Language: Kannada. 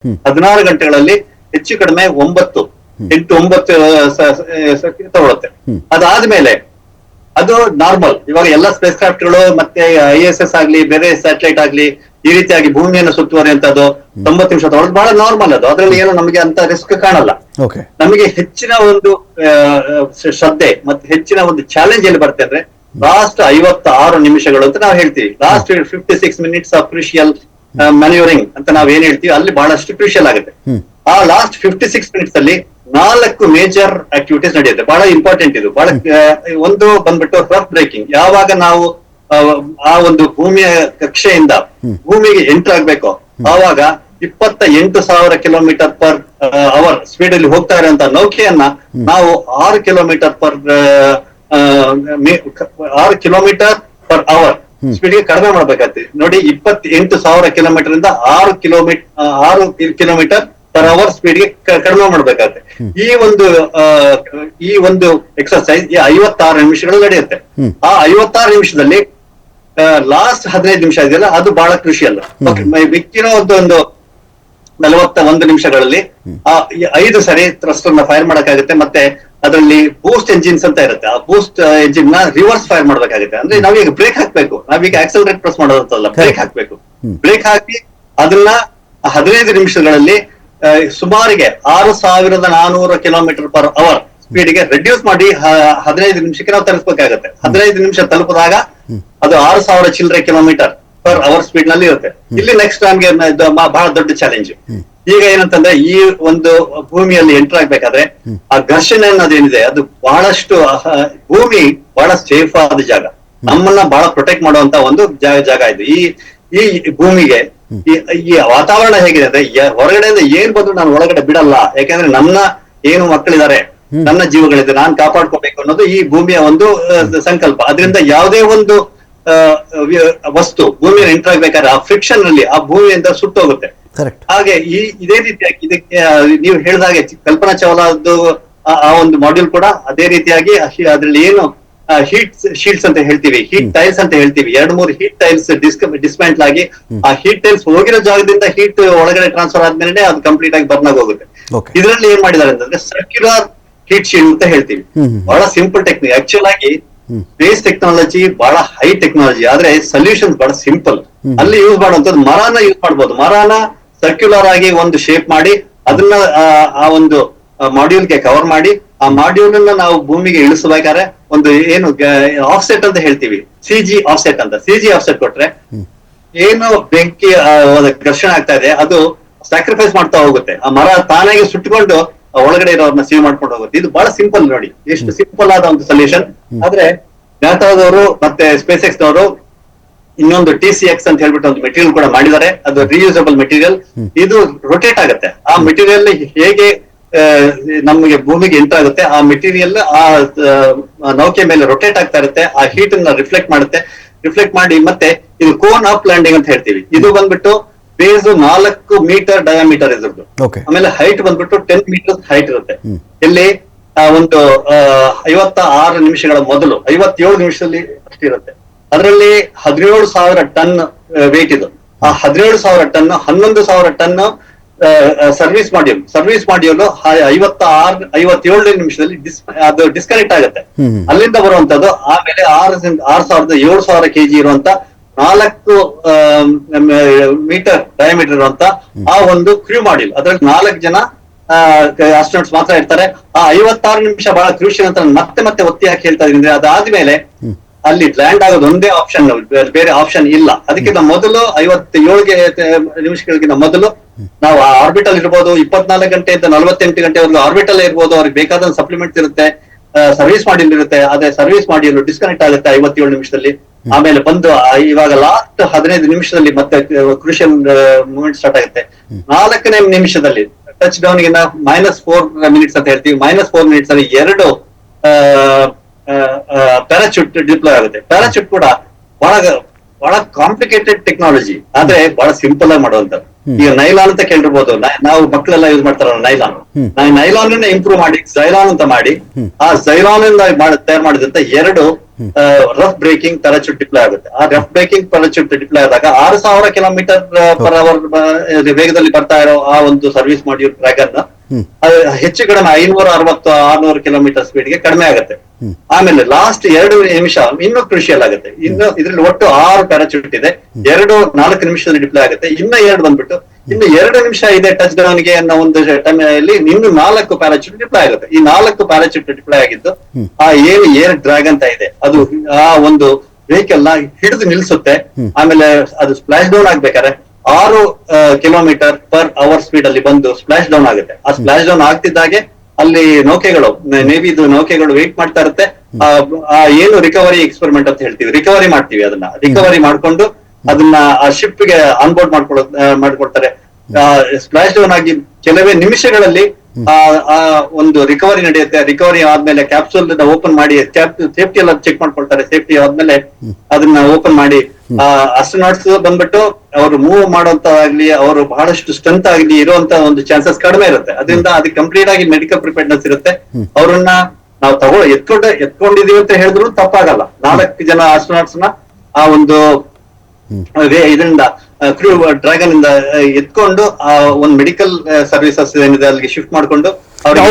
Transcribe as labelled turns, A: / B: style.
A: 16 ಗಂಟೆಗಳಲ್ಲಿ ಹೆಚ್ಚು ಕಡಿಮೆ 8-9 ತಗೊಳುತ್ತೆ. ಅದಾದ್ಮೇಲೆ ಅದು ನಾರ್ಮಲ್. ಇವಾಗ ಎಲ್ಲ ಸ್ಪೇಸ್ ಕ್ರಾಫ್ಟ್ ಗಳು ಮತ್ತೆ ISS ಆಗ್ಲಿ ಬೇರೆ ಸ್ಯಾಟಲೈಟ್ ಆಗ್ಲಿ ಈ ರೀತಿಯಾಗಿ ಭೂಮಿಯನ್ನು ಸುತ್ತುವರಿಯುವಂತದ್ದು 90 ನಿಮಿಷ ತಗೊಳ್ಳೋದು ಬಹಳ ನಾರ್ಮಲ್. ಅದು ಅದರಲ್ಲಿ ಏನು ನಮಗೆ ಅಂತ ರಿಸ್ಕ್ ಕಾಣಲ್ಲ. ನಮಗೆ ಹೆಚ್ಚಿನ ಒಂದು ಶ್ರದ್ಧೆ ಮತ್ತೆ ಹೆಚ್ಚಿನ ಒಂದು ಚಾಲೆಂಜ್ ಎಲ್ಲಿ ಬರುತ್ತೆ ಅಂದ್ರೆ ಲಾಸ್ಟ್ 56 ನಿಮಿಷಗಳು ಅಂತ ನಾವು ಹೇಳ್ತೀವಿ. Last 56 minutes of crucial manuring ಅಂತ ನಾವ್ ಏನ್ ಹೇಳ್ತೀವಿ, ಅಲ್ಲಿ ಬಹಳಷ್ಟು ಕ್ರೂಷಿಯಲ್ ಆಗುತ್ತೆ. ಆ ಲಾಸ್ಟ್ 56 ಮಿನಿಟ್ಸ್ ಅಲ್ಲಿ 4 ಮೇಜರ್ ಆಕ್ಟಿವಿಟೀಸ್ ನಡೆಯುತ್ತೆ. ಬಹಳ ಇಂಪಾರ್ಟೆಂಟ್ ಇದು. ಬಹಳ ಒಂದು ಬಂದ್ಬಿಟ್ಟು ರಫ್ ಬ್ರೇಕಿಂಗ್. ಯಾವಾಗ ನಾವು ಆ ಒಂದು ಭೂಮಿಯ ಕಕ್ಷೆಯಿಂದ ಭೂಮಿಗೆ ಎಂಟರ್ ಆಗ್ಬೇಕು ಆವಾಗ 28,000 ಕಿಲೋಮೀಟರ್ ಪರ್ ಅವರ್ ಸ್ಪೀಡ್ ಅಲ್ಲಿ ಹೋಗ್ತಾ ಇರುವಂತ ನೌಕೆಯನ್ನ ನಾವು 6 ಕಿಲೋಮೀಟರ್ ಪರ್ ಅವರ್ ಸ್ಪೀಡ್ಗೆ ಕಡಿಮೆ ಮಾಡ್ಬೇಕಾಗ್ತದೆ. ನೋಡಿ, 28,000 ಕಿಲೋಮೀಟರ್ ಇಂದ 6 ಕಿಲೋಮೀಟರ್ ಪರ್ ಅವರ್ ಸ್ಪೀಡ್ಗೆ ಕಡಿಮೆ ಮಾಡ್ಬೇಕಾಗತ್ತೆ. ಈ ಒಂದು ಎಕ್ಸರ್ಸೈಸ್ 56 ನಿಮಿಷಗಳು ನಡೆಯುತ್ತೆ. ಆ 56 ನಿಮಿಷದಲ್ಲಿ ಲಾಸ್ಟ್ 15 ನಿಮಿಷ ಇದೆಯಲ್ಲ ಅದು ಬಹಳ ಕ್ರೂಷಿಯಲ್. ಮಿಕ್ಕಿರೋ ಒಂದು 41 ನಿಮಿಷಗಳಲ್ಲಿ 5 ಸರಿ ಥ್ರಸ್ಟ್ ಅನ್ನ ಫೈರ್ ಮಾಡಕ್ಕಾಗುತ್ತೆ. ಮತ್ತೆ ಅದರಲ್ಲಿ ಬೂಸ್ಟ್ ಎಂಜಿನ್ಸ್ ಅಂತ ಇರುತ್ತೆ. ಆ ಬೂಸ್ಟ್ ಎಂಜಿನ್ ನ ರಿವರ್ಸ್ ಫೈರ್ ಮಾಡ್ಬೇಕಾಗುತ್ತೆ. ಅಂದ್ರೆ ನಾವೀಗ ಬ್ರೇಕ್ ಹಾಕ್ಬೇಕು. ನಾವೀಗ ಆಕ್ಸಲರೇಟ್ ಪ್ರೆಸ್ ಮಾಡೋದಂತಲ್ಲ, ಬ್ರೇಕ್ ಹಾಕ್ಬೇಕು. ಬ್ರೇಕ್ ಹಾಕಿ ಅದನ್ನ 15 ನಿಮಿಷಗಳಲ್ಲಿ ಸುಮಾರಿಗೆ 6,400 ಕಿಲೋಮೀಟರ್ ಪರ್ ಅವರ್ ಸ್ಪೀಡ್ಗೆ ರೆಡ್ಯೂಸ್ ಮಾಡಿ 15 ನಿಮಿಷಕ್ಕೆ ನಾವು ತಲುಪಬೇಕಾಗತ್ತೆ. 15 ನಿಮಿಷ ತಲುಪಿದಾಗ ಅದು 6,000 ಚಿಲ್ಲರೆ ಕಿಲೋಮೀಟರ್ ಪರ್ ಅವರ್ ಸ್ಪೀಡ್ ನಲ್ಲಿ ಇರುತ್ತೆ. ಇಲ್ಲಿ ನೆಕ್ಸ್ಟ್ ನಮ್ಗೆ ಬಹಳ ದೊಡ್ಡ ಚಾಲೆಂಜ್ ಈಗ ಏನಂತಂದ್ರೆ, ಈ ಒಂದು ಭೂಮಿಯಲ್ಲಿ ಎಂಟರ್ ಆಗ್ಬೇಕಾದ್ರೆ ಆ ಘರ್ಷಣೆ ಅನ್ನೋದೇನಿದೆ ಅದು ಬಹಳಷ್ಟು, ಭೂಮಿ ಬಹಳ ಸೇಫ್ ಆದ ಜಾಗ, ನಮ್ಮನ್ನ ಬಹಳ ಪ್ರೊಟೆಕ್ಟ್ ಮಾಡುವಂತ ಒಂದು ಜಾಗ ಇದು. ಈ ಭೂಮಿಗೆ ಈ ವಾತಾವರಣ ಹೇಗಿದೆ ಅಂದ್ರೆ, ಹೊರಗಡೆಯಿಂದ ಏನ್ ಬಂದ್ರು ನಾನು ಒಳಗಡೆ ಬಿಡಲ್ಲ. ಯಾಕಂದ್ರೆ ನನ್ನ ಏನು ಮಕ್ಕಳಿದ್ದಾರೆ, ನನ್ನ ಜೀವಗಳಿದೆ, ನಾನ್ ಕಾಪಾಡ್ಕೋಬೇಕು ಅನ್ನೋದು ಈ ಭೂಮಿಯ ಒಂದು ಸಂಕಲ್ಪ. ಅದರಿಂದ ಯಾವುದೇ ಒಂದು ವಸ್ತು ಭೂಮಿಯನ್ನು ಎಂಟರ್ ಆಗ್ಬೇಕಾದ್ರೆ ಆ ಫ್ರಿಕ್ಷನ್ ಅಲ್ಲಿ ಆ ಭೂಮಿಯಿಂದ ಸುಟ್ಟೋಗುತ್ತೆ. ಹಾಗೆ ಇದೇ ರೀತಿಯಾಗಿ ಇದಕ್ಕೆ ನೀವು ಹೇಳಿದಾಗೆ ಕಲ್ಪನಾ ಚಾವ್ಲಾದ್ದು ಆ ಒಂದು ಮಾಡ್ಯೂಲ್ ಕೂಡ ಅದೇ ರೀತಿಯಾಗಿ ಅದ್ರಲ್ಲಿ ಏನು ಹೀಟ್ ಶೀಲ್ಡ್ಸ್ ಅಂತ ಹೇಳ್ತೀವಿ, ಹೀಟ್ ಟೈಲ್ಸ್ ಅಂತ ಹೇಳ್ತೀವಿ, 2-3 ಹೀಟ್ ಟೈಲ್ಸ್ ಡಿಸ್ಮ್ಯಾಂಟ್ಲ್ ಆಗಿ ಆ ಹೀಟ್ ಟೈಲ್ಸ್ ಹೋಗಿರೋ ಜಾಗದಿಂದ ಹೀಟ್ ಒಳಗಡೆ ಟ್ರಾನ್ಸ್ಫರ್ ಆದ್ಮೇಲೆ ಅದು ಕಂಪ್ಲೀಟ್ ಆಗಿ ಬರ್ನ್ ಆಗಿ ಹೋಗುತ್ತೆ. ಇದರಲ್ಲಿ ಏನ್ ಮಾಡಿದ್ದಾರೆ ಅಂತಂದ್ರೆ ಸರ್ಕ್ಯುಲರ್ ಹೀಟ್ ಶೀಲ್ಡ್ ಅಂತ ಹೇಳ್ತೀವಿ. ಬಹಳ ಸಿಂಪಲ್ ಟೆಕ್ನಿಕ್. ಆಕ್ಚುಲ್ ಆಗಿ ಸ್ಪೇಸ್ ಟೆಕ್ನಾಲಜಿ ಬಹಳ ಹೈ ಟೆಕ್ನಾಲಜಿ, ಆದ್ರೆ ಸೊಲ್ಯೂಷನ್ಸ್ ಬಹಳ ಸಿಂಪಲ್. ಅಲ್ಲಿ ಯೂಸ್ ಮಾಡುವಂತದ್ದು ಮರಾನ ಯೂಸ್ ಮಾಡ್ಬೋದು. ಮರಾನ ಸರ್ಕ್ಯುಲರ್ ಆಗಿ ಒಂದು ಶೇಪ್ ಮಾಡಿ ಅದನ್ನ ಆ ಒಂದು ಮಾಡ್ಯೂಲ್ಗೆ ಕವರ್ ಮಾಡಿ ಆ ಮಾಡ್ಯೂಲ್ ಅನ್ನ ನಾವು ಭೂಮಿಗೆ ಇಳಿಸಬೇಕಾದ್ರೆ ಒಂದು ಏನು ಆಫ್ಸೆಟ್ ಅಂತ ಹೇಳ್ತೀವಿ, CG ಆಫ್ಸೆಟ್ ಅಂತ. CG ಆಫ್ಸೆಟ್ ಕೊಟ್ರೆ ಏನು ಬೆಂಕಿ ಘರ್ಷಣೆ ಆಗ್ತಾ ಇದೆ ಅದು ಸ್ಯಾಕ್ರಿಫೈಸ್ ಮಾಡ್ತಾ ಹೋಗುತ್ತೆ. ಆ ಮರ ತಾನಾಗಿ ಸುಟ್ಟುಕೊಂಡು ಒಳಗಡೆ ಇರೋರ್ನ ಸೇವ್ ಮಾಡ್ಕೊಂಡು ಹೋಗುತ್ತೆ. ಇದು ಬಹಳ ಸಿಂಪಲ್. ನೋಡಿ ಎಷ್ಟು ಸಿಂಪಲ್ ಆದ ಒಂದು ಸೊಲ್ಯೂಷನ್. ಆದ್ರೆ ನಾಸಾದವರು ಮತ್ತೆ ಸ್ಪೇಸ್ ಎಕ್ಸ್ ನವರು ಇನ್ನೊಂದು TCX ಅಂತ ಹೇಳ್ಬಿಟ್ಟು ಒಂದು ಮೆಟೀರಿಯಲ್ ಕೂಡ ಮಾಡಿದ್ದಾರೆ. ಅದು ರಿಯೂಸಬಲ್ ಮೆಟೀರಿಯಲ್. ಇದು ರೊಟೇಟ್ ಆಗುತ್ತೆ. ಆ ಮೆಟೀರಿಯಲ್ ಹೇಗೆ ನಮಗೆ ಭೂಮಿಗೆ ಎಂಟರ್ ಆಗುತ್ತೆ, ಆ ಮೆಟೀರಿಯಲ್ ಆ ನೌಕೆ ಮೇಲೆ ರೊಟೇಟ್ ಆಗ್ತಾ ಇರುತ್ತೆ. ಆ ಹೀಟ್ ಅನ್ನ ರಿಫ್ಲೆಕ್ಟ್ ಮಾಡಿ ಮತ್ತೆ ಇದು ಕೋನ್ ಆಫ್ ಲ್ಯಾಂಡಿಂಗ್ ಅಂತ ಹೇಳ್ತೀವಿ. ಇದು ಬಂದ್ಬಿಟ್ಟು ಬೇಸ್ 4 ಮೀಟರ್ ಡಯಾಮೀಟರ್ ಇದ್ರದ್ದು. ಆಮೇಲೆ ಹೈಟ್ ಬಂದ್ಬಿಟ್ಟು 10 ಮೀಟರ್ ಹೈಟ್ ಇರುತ್ತೆ. ಇಲ್ಲಿ ಒಂದು 56 ನಿಮಿಷಗಳ ಮೊದಲು 57 ನಿಮಿಷದಲ್ಲಿ ಅಷ್ಟಿರುತ್ತೆ. ಅದರಲ್ಲಿ 17,000 ಟನ್ ವೇಟ್ ಇದು. ಆ 17,000 ಟನ್ 11,000 ಟನ್ ಸರ್ವಿಸ್ ಮಾಡ್ಯೂಲ್ 57 ನಿಮಿಷದಲ್ಲಿ ಅದು ಡಿಸ್ಕನೆಕ್ಟ್ ಆಗುತ್ತೆ. ಅಲ್ಲಿಂದ ಬರುವಂತದ್ದು ಆಮೇಲೆ 6,000-7,000 kg ಇರುವಂತ 4 ಮೀಟರ್ ಡಯಾಮೀಟರ್ ಇರುವಂತ ಆ ಒಂದು ಕ್ರೂ ಮಾಡ್ಯೂಲ್. ಅದ್ರಲ್ಲಿ 4 ಜನ ಆಸ್ಟ್ರೋನಾಟ್ಸ್ ಮಾತ್ರ ಇರ್ತಾರೆ. ಆ 56 ನಿಮಿಷ ಬಹಳ ಕ್ರೂಷಿಯಲ್ ಅಂತ ಮತ್ತೆ ಒತ್ತಿ ಹಾಕಿ ಹೇಳ್ತಾ ಇದ್ದೀನಿ. ಅದಾದ್ಮೇಲೆ ಅಲ್ಲಿ ಲ್ಯಾಂಡ್ ಆಗೋದು ಒಂದೇ ಆಪ್ಷನ್, ಬೇರೆ ಆಪ್ಷನ್ ಇಲ್ಲ. ಅದಕ್ಕಿಂತ ಮೊದಲು 57 ನಿಮಿಷಗಳಿಗಿಂತ ಮೊದಲು ನಾವು ಆರ್ಬಿಟಲ್ ಇರ್ಬೋದು. 24 ಗಂಟೆಯಿಂದ 48 ಗಂಟೆವರೆಗೂ ಆರ್ಬಿಟಲ್ ಇರ್ಬೋದು. ಅವ್ರಿಗೆ ಬೇಕಾದ ಸಪ್ಲಿಮೆಂಟ್ಸ್ ಇರುತ್ತೆ, ಸರ್ವಿಸ್ ಮಾಡ್ಯೂಲ್ ಇರುತ್ತೆ. ಅದೇ ಸರ್ವಿಸ್ ಮಾಡ್ಯೂಲ್ ಡಿಸ್ಕನೆಕ್ಟ್ ಆಗುತ್ತೆ 57 ನಿಮಿಷದಲ್ಲಿ. ಆಮೇಲೆ ಬಂದು ಇವಾಗ ಲಾಸ್ಟ್ 15 ನಿಮಿಷದಲ್ಲಿ ಮತ್ತೆ ಕ್ರೂಷಿಯಲ್ ಮೂವ್ಮೆಂಟ್ ಸ್ಟಾರ್ಟ್ ಆಗುತ್ತೆ. 4ನೇ ನಿಮಿಷದಲ್ಲಿ ಟಚ್ ಡೌನ್ ಗಿನ್ನ -4 ಮಿನಿಟ್ಸ್ ಅಂತ ಹೇಳ್ತೀವಿ. -4 ಮಿನಿಟ್ಸ್ ಅಲ್ಲಿ 2 ಪ್ಯಾರಾಚೂಟ್ ಡಿಪ್ಲಾಯ್ ಆಗುತ್ತೆ. ಪ್ಯಾರಾಚೂಟ್ ಕೂಡ ಬಹಳ ಕಾಂಪ್ಲಿಕೇಟೆಡ್ ಟೆಕ್ನಾಲಜಿ, ಆದ್ರೆ ಬಹಳ ಸಿಂಪಲ್ ಆಗಿ ಮಾಡುವಂತದ್ದು. ಈಗ ನೈಲಾನ್ ಅಂತ ಕೇಳಿರ್ಬೋದು, ನಾವು ಮಕ್ಕಳೆಲ್ಲ ಯೂಸ್ ಮಾಡ್ತಾರಲ್ಲ ನೈಲಾನ್ ಇಂಪ್ರೂವ್ ಮಾಡಿ ಝೈಲಾನ್ ಅಂತ ಮಾಡಿ ಆ ಝೈಲಾನ್ ಇಂದ ತಯಾರು ಮಾಡಿದಂತ 2 ರಫ್ ಬ್ರೇಕಿಂಗ್ ಪ್ಯಾರಾಚೂಟ್ ಡಿಪ್ಲಾಯ್ ಆಗುತ್ತೆ. ಆ ರಫ್ ಬ್ರೇಕಿಂಗ್ ಪ್ಯಾರಾಚೂಟ್ ಡಿಪ್ಲಾಯ್ ಆದಾಗ 6,000 ಕಿಲೋಮೀಟರ್ ಪರ್ ಅವರ್ ವೇಗದಲ್ಲಿ ಬರ್ತಾ ಇರೋ ಆ ಒಂದು ಸರ್ವಿಸ್ ಮಾಡ್ಯೂಲ್ ಡ್ರ್ಯಾಗನ್ ಹೆಚ್ಚು ಕಡಿಮೆ 560-600 ಕಿಲೋಮೀಟರ್ ಸ್ಪೀಡ್ ಗೆ ಕಡಿಮೆ ಆಗುತ್ತೆ. ಆಮೇಲೆ ಲಾಸ್ಟ್ 2 ನಿಮಿಷ ಇನ್ನೂ ಕ್ರೂಷಿಯಲ್ ಆಗುತ್ತೆ. ಇದ್ರಲ್ಲಿ ಒಟ್ಟು 6 ಪ್ಯಾರಾಚೂಟ್ ಇದೆ, 4 ನಿಮಿಷದಲ್ಲಿ ಡಿಪ್ಲಾಯ್ ಆಗುತ್ತೆ. ಇನ್ನು 2 ಬಂದ್ಬಿಟ್ಟು ಇನ್ನು 2 ನಿಮಿಷ ಇದೆ ಟಚ್ ಡೌನ್ ಗೆ ಅನ್ನೋ ಒಂದು ಟೈಮ್ ಅಲ್ಲಿ ಇನ್ನು 4 ಪ್ಯಾರಾಚೂಟ್ ಡಿಪ್ಲಾಯ್ ಆಗುತ್ತೆ. ಈ 4 ಪ್ಯಾರಾಚೂಟ್ ಡಿಪ್ಲಾಯ್ ಆಗಿದ್ದು ಆ ಏನು ಏರ್ ಡ್ರ್ಯಾಗನ್ ಅಂತ ಇದೆ ಅದು ಆ ಒಂದು ವೆಹಿಕಲ್ ನ ಹಿಡಿದು ನಿಲ್ಸುತ್ತೆ. ಆಮೇಲೆ ಅದು ಸ್ಪ್ಲಾಶ್ ಡೌನ್ ಆಗ್ಬೇಕಾದ್ರೆ 6 ಕಿಲೋಮೀಟರ್ ಪರ್ ಅವರ್ ಸ್ಪೀಡ್ ಅಲ್ಲಿ ಬಂದು ಸ್ಪ್ಲಾಶ್ ಡೌನ್ ಆಗುತ್ತೆ. ಆ ಸ್ಪ್ಲಾಶ್ ಡೌನ್ ಆಗ್ತಿದ್ದಾಗೆ ಅಲ್ಲಿ ನೌಕೆಗಳು, ನೇವಿದು ನೌಕೆಗಳು ವೇಟ್ ಮಾಡ್ತಾ ಇರುತ್ತೆ. ಆ ಏನು ರಿಕವರಿ ಎಕ್ಸ್ಪೆರಿಮೆಂಟ್ ಅಂತ ಹೇಳ್ತೀವಿ, ರಿಕವರಿ ಮಾಡ್ತೀವಿ, ಅದನ್ನ ರಿಕವರಿ ಮಾಡ್ಕೊಂಡು ಅದನ್ನ ಆ ಶಿಪ್ ಗೆ ಆನ್ಬೋರ್ಡ್ ಮಾಡ್ಕೊಡ್ತಾರೆ. ಸ್ಪ್ಲಾಶ್ ಡೌನ್ ಆಗಿ ಕೆಲವೇ ನಿಮಿಷಗಳಲ್ಲಿ ಆ ಒಂದು ರಿಕವರಿ ನಡೆಯುತ್ತೆ. ರಿಕವರಿ ಆದ್ಮೇಲೆ ಕ್ಯಾಪ್ಸೂಲ್ ಓಪನ್ ಮಾಡಿ ಸೇಫ್ಟಿ ಎಲ್ಲ ಚೆಕ್ ಮಾಡ್ಕೊಳ್ತಾರೆ. ಸೇಫ್ಟಿ ಆದ್ಮೇಲೆ ಅದನ್ನ ಓಪನ್ ಮಾಡಿ ಆಸ್ಟ್ರೋನಾಟ್ಸ್ ಬಂದ್ಬಿಟ್ಟು ಅವರು ಮೂವ್ ಮಾಡೋಂತಾಗ್ಲಿ, ಅವರು ಬಹಳಷ್ಟು ಸ್ಟ್ರೆಂತ್ ಆಗ್ಲಿ ಇರುವಂತ ಒಂದು ಚಾನ್ಸಸ್ ಕಡಿಮೆ ಇರುತ್ತೆ. ಅದರಿಂದ ಅದಕ್ಕೆ ಕಂಪ್ಲೀಟ್ ಆಗಿ ಮೆಡಿಕಲ್ ಪ್ರಿಪೇರ್ನೆಸ್ ಇರುತ್ತೆ. ಅವ್ರನ್ನ ನಾವು ಎತ್ಕೊಂಡಿದೀವಿ ಅಂತ ಹೇಳಿದ್ರು ತಪ್ಪಾಗಲ್ಲ. 4 ಜನ ಆಸ್ಟ್ರೋನಾಟ್ಸ್ ನ ಆ ಒಂದು ಇದರಿಂದ ಕ್ರೂ ಡ್ರ್ಯಾಗನ್ ಇಂದ ಎತ್ಕೊಂಡು ಒಂದು ಮೆಡಿಕಲ್ ಸರ್ವಿಸಸ್ ಏನಿದೆ ಅಲ್ಲಿಗೆ ಶಿಫ್ಟ್ ಮಾಡ್ಕೊಂಡು ಅವ್ರಿಗೆ